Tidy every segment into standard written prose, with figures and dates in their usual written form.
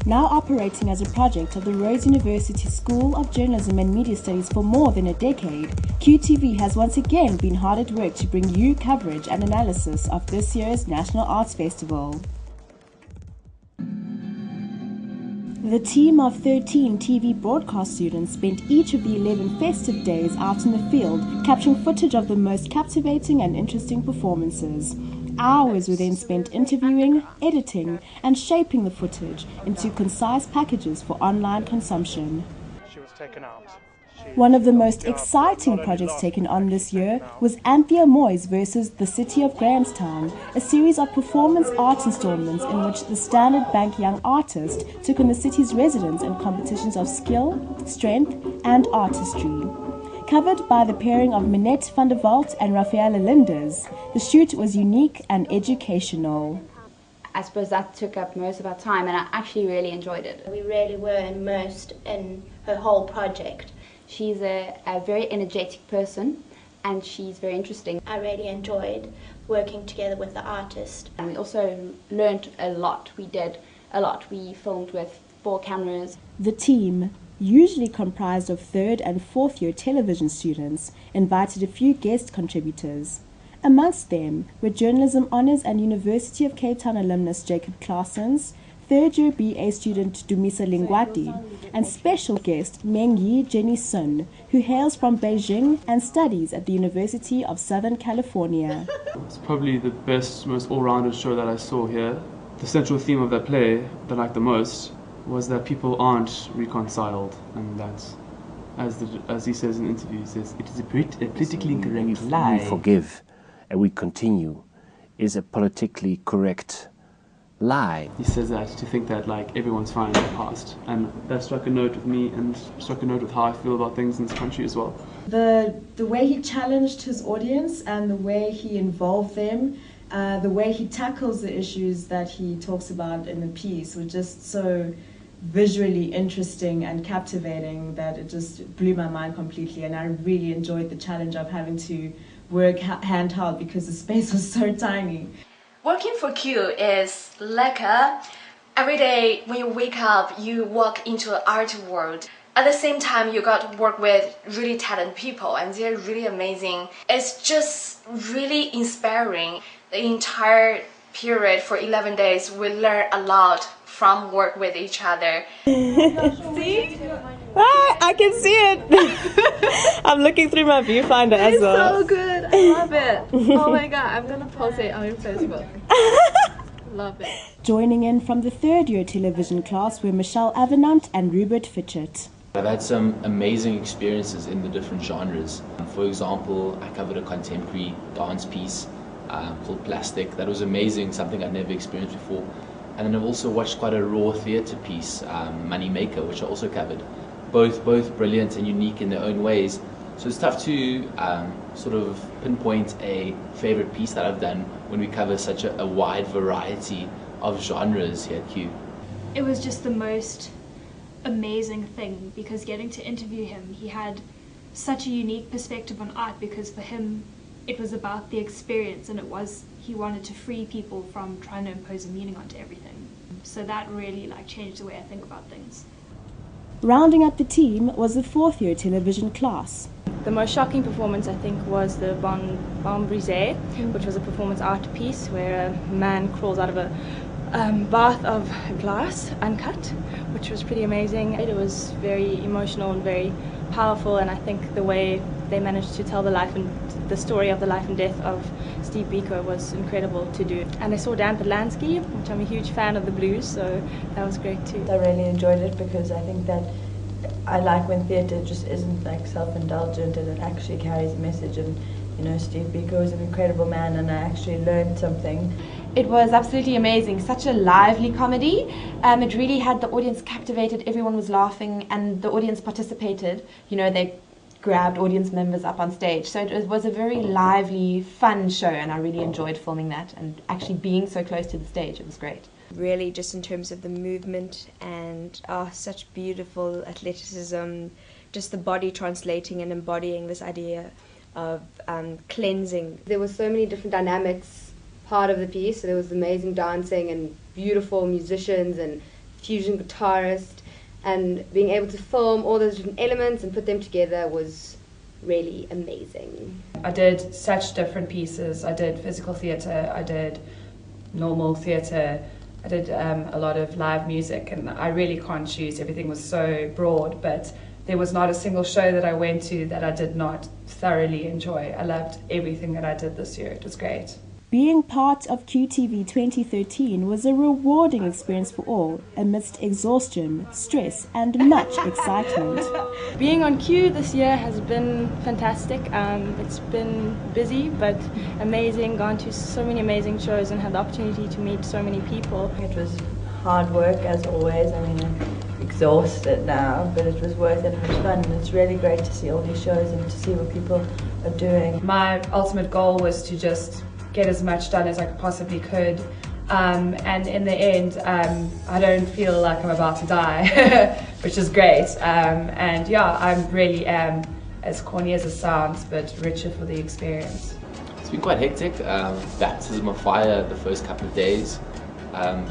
Now operating as a project of the Rhodes University School of Journalism and Media Studies for more than a decade, cuetv has once again been hard at work to bring you coverage and analysis of this year's National Arts Festival. The team of 13 TV broadcast students spent each of the 11 festive days out in the field, capturing footage of the most captivating and interesting performances. Hours were then spent interviewing, editing, and shaping the footage into concise packages for online consumption. She was taken out. One of the most exciting projects taken on this year was Anthea Moyes versus the City of Grahamstown, a series of performance art installments in which the Standard Bank Young Artist took on the city's residents in competitions of skill, strength, and artistry. Covered by the pairing of Minette van der Walt and Rafaela Linders, the shoot was unique and educational. I suppose that took up most of our time, and I actually really enjoyed it. We really were immersed in her whole project. She's a very energetic person, and she's very interesting. I really enjoyed working together with the artist. And we also learned a lot. We did a lot. We filmed with 4 cameras. The team, usually comprised of 3rd and 4th year television students, invited a few guest contributors. Amongst them were Journalism Honours and University of Cape Town alumnus Jacob Claessens, 3rd year BA student Dumisa Lingwati, and special guest Meng Yi Jenny Sun, who hails from Beijing and studies at the University of Southern California. It's probably the best, most all-rounded show that I saw here. The central theme of that play that I liked the most was that people aren't reconciled, and that, as he says in interviews, it is a politically incorrect lie. We forgive and we continue is a politically correct lie. He says that to think that everyone's fine in the past, and that struck a note with me and struck a note with how I feel about things in this country as well. The way he challenged his audience and the way he involved them, the way he tackles the issues that he talks about in the piece were just so visually interesting and captivating that it just blew my mind completely, and I really enjoyed the challenge of having to work handheld because the space was so tiny. Working for Q is like every day when you wake up, you walk into an art world. At the same time, you got to work with really talented people, and they're really amazing. It's just really inspiring. The entire period for 11 days, we learn a lot from work with each other. See? Ah, I can see it. I'm looking through my viewfinder as well. It's so good. I love it. Oh my god, I'm gonna post it on your Facebook. Love it. Joining in from the 3rd year television class were Michelle Avenant and Rupert Fitchett. I've had some amazing experiences in the different genres. For example, I covered a contemporary dance piece called Plastic. That was amazing, something I'd never experienced before. And then I've also watched quite a raw theatre piece, Money Maker, which I also covered. Both brilliant and unique in their own ways. So it's tough to sort of pinpoint a favourite piece that I've done when we cover such a wide variety of genres here at Q. It was just the most amazing thing, because getting to interview him, he had such a unique perspective on art, because for him it was about the experience, and he wanted to free people from trying to impose a meaning onto everything. So that really changed the way I think about things. Rounding up the team was the 4th year television class. The most shocking performance, I think, was the Bon Brisé, which was a performance art piece where a man crawls out of a bath of glass uncut, which was pretty amazing. It was very emotional and very powerful, and I think the way they managed to tell the story of the life and death of Steve Biko was incredible to do. And I saw Dan Podlansky, which I'm a huge fan of the blues, so that was great too. I really enjoyed it because I think that I like when theatre just isn't self-indulgent, and it actually carries a message. And Steve Biko is an incredible man, and I actually learned something. It was absolutely amazing, such a lively comedy. It really had the audience captivated, everyone was laughing, and the audience participated. They grabbed audience members up on stage. So it was a very lively, fun show, and I really enjoyed filming that and actually being so close to the stage. It was great. Really, just in terms of the movement and such beautiful athleticism, just the body translating and embodying this idea of cleansing. There were so many different dynamics part of the piece. So there was amazing dancing and beautiful musicians and fusion guitarist, and being able to film all those different elements and put them together was really amazing. I did such different pieces. I did physical theatre, I did normal theatre, I did a lot of live music, and I really can't choose. Everything was so broad, but there was not a single show that I went to that I did not thoroughly enjoy. I loved everything that I did this year. It was great. Being part of cuetv 2013 was a rewarding experience for all, amidst exhaustion, stress, and much excitement. Being on Q this year has been fantastic. It's been busy but amazing, gone to so many amazing shows and had the opportunity to meet so many people. It was hard work as always. I mean, I'm exhausted now, but it was worth it. It was fun. It's really great to see all these shows and to see what people are doing. My ultimate goal was to just get as much done as I possibly could, and in the end I don't feel like I'm about to die, which is great, and yeah, I really am, as corny as it sounds, but richer for the experience. It's been quite hectic. Baptism of fire the first couple of days,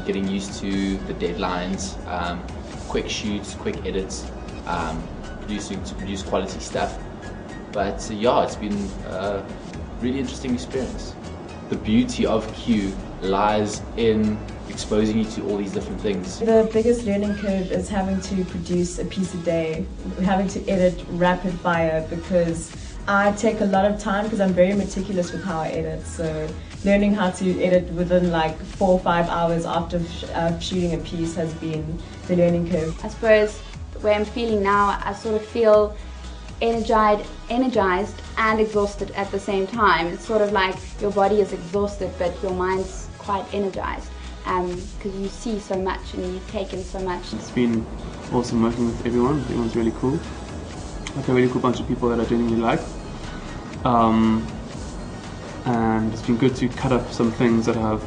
getting used to the deadlines, quick shoots, quick edits, to produce quality stuff, but yeah, it's been a really interesting experience. The beauty of Q lies in exposing you to all these different things. The biggest learning curve is having to produce a piece a day, having to edit rapid fire, because I take a lot of time because I'm very meticulous with how I edit. So learning how to edit within like 4 or 5 hours after shooting a piece has been the learning curve. I suppose the way I'm feeling now, I sort of feel energized and exhausted at the same time. It's sort of like your body is exhausted but your mind's quite energized, because you see so much and you take in so much. It's been awesome working with everyone. Everyone's really cool. Like a really cool bunch of people that I genuinely like. And it's been good to cut up some things that have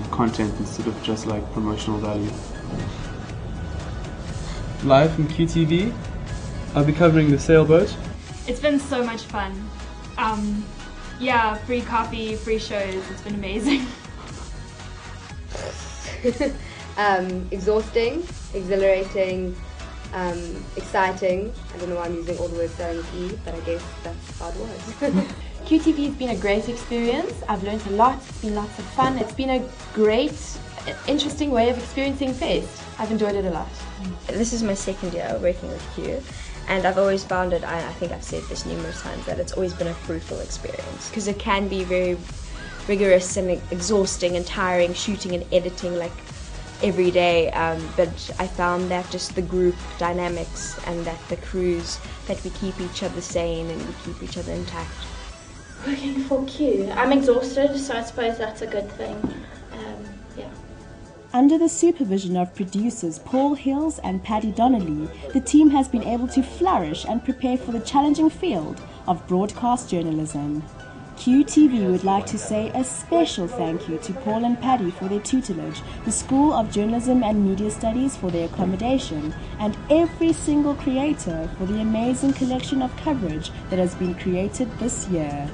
content instead of just like promotional value. Live from QTV, I'll be covering the sailboat. It's been so much fun. Yeah, free coffee, free shows, it's been amazing. Exhausting, exhilarating, exciting. I don't know why I'm using all the words starting with E, but I guess that's how it was. QTV has been a great experience. I've learned a lot. It's been lots of fun. It's been a great, interesting way of experiencing Fest. I've enjoyed it a lot. This is my second year working with Q, and I've always found it, I think I've said this numerous times, that it's always been a fruitful experience, because it can be very rigorous and exhausting and tiring shooting and editing like every day, but I found that just the group dynamics and that the crews, that we keep each other sane and we keep each other intact. Working for Q, I'm exhausted, so I suppose that's a good thing. Yeah. Under the supervision of producers Paul Hills and Paddy Donnelly, the team has been able to flourish and prepare for the challenging field of broadcast journalism. QTV would like to say a special thank you to Paul and Paddy for their tutelage, the School of Journalism and Media Studies for their accommodation, and every single creator for the amazing collection of coverage that has been created this year.